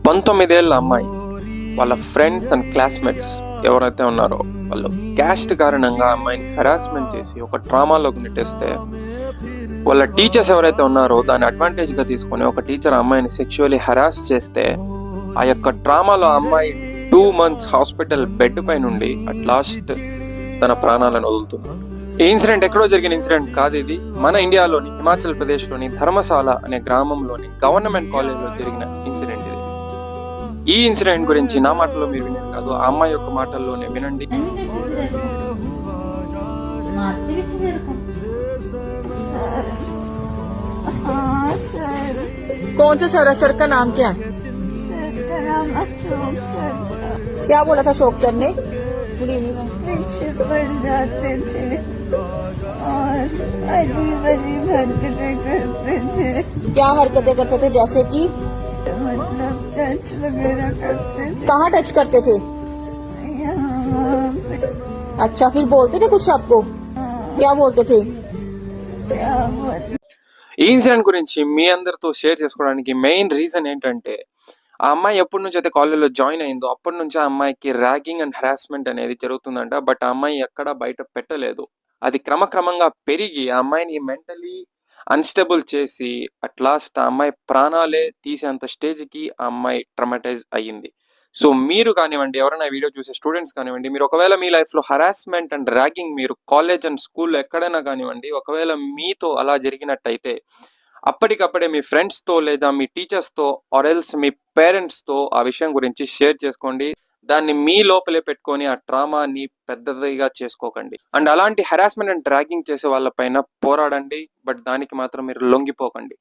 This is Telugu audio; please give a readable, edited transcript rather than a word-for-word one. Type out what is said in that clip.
19 ఏళ్ళ అమ్మాయి వాళ్ళ ఫ్రెండ్స్ అండ్ క్లాస్మేట్స్ ఎవరైతే ఉన్నారో వాళ్ళు క్యాస్ట్ కారణంగా అమ్మాయిని హెరాస్మెంట్ చేసి ఒక ట్రామాలోకి నెట్టేస్తే వాళ్ళ టీచర్స్ ఎవరైతే ఉన్నారో దాన్ని అడ్వాంటేజ్గా తీసుకొని ఒక టీచర్ అమ్మాయిని సెక్షువల్లీ హెరాస్ చేస్తే ఆ యొక్క ట్రామాలో అమ్మాయి 2 months హాస్పిటల్ బెడ్ పై నుండి అట్ లాస్ట్ తన ప్రాణాలను వదులుతుంది. ఈ ఇన్సిడెంట్ ఎక్కడో జరిగిన ఇన్సిడెంట్ కాదు, ఇది మన ఇండియాలోని హిమాచల్ ప్రదేశ్లోని ధర్మశాల అనే గ్రామంలోని గవర్నమెంట్ కాలేజ్లో జరిగిన ఇన్సిడెంట్ ఇది. ఈ ఇన్సిడెంట్ గురించి నా మాటల్లో మీరు వినేది కాదు, ఆ అమ్మాయి యొక్క మాటల్లోనే వినండి. कौन से सर का नाम क्या है? क्या बोला था अशोक सर ने? बन जाते थे और अजीब अजीब हरकतें करते थे। क्या हरकतें करते थे जैसे कि? मतलब टच वगैरह करते थे। कहाँ टच करते थे? यहाँ पे। अच्छा, फिर बोलते थे कुछ आपको? क्या बोलते थे? क्या बोलते? ఈ ఇన్సిడెంట్ గురించి మీ అందరితో షేర్ చేసుకోవడానికి మెయిన్ రీజన్ ఏంటంటే, ఆ అమ్మాయి ఎప్పటి నుంచి అయితే కాలేజ్లో జాయిన్ అయిందో అప్పటి నుంచి ఆ అమ్మాయికి ర్యాగింగ్ అండ్ హెరాస్మెంట్ అనేది జరుగుతుందంట. బట్ ఆ అమ్మాయి ఎక్కడా బయట పెట్టలేదు. అది క్రమక్రమంగా పెరిగి ఆ అమ్మాయిని మెంటలీ అన్స్టేబుల్ చేసి అట్ లాస్ట్ ఆ అమ్మాయి ప్రాణాలే తీసేంత స్టేజ్కి ఆ అమ్మాయి ట్రమటైజ్ అయ్యింది. సో మీరు కానివ్వండి, ఎవరైనా వీడియో చూసే స్టూడెంట్స్ కానివ్వండి, మీరు ఒకవేళ మీ లైఫ్లో హరాస్మెంట్ అండ్ ర్యాగింగ్ మీరు కాలేజ్ అండ్ స్కూల్లో ఎక్కడైనా కానివ్వండి, ఒకవేళ మీతో అలా జరిగినట్టయితే అప్పటికప్పుడే మీ ఫ్రెండ్స్తో లేదా మీ టీచర్స్తో ఆర్ ఎల్స్ మీ పేరెంట్స్తో ఆ విషయం గురించి షేర్ చేసుకోండి. దాన్ని మీ లోపలే పెట్టుకొని ఆ ట్రామాని పెద్దదిగా చేసుకోకండి. అండ్ అలాంటి హెరాస్మెంట్ అండ్ ర్యాగింగ్ చేసే వాళ్ళపైన పోరాడండి, బట్ దానికి మాత్రం మీరు లొంగిపోకండి.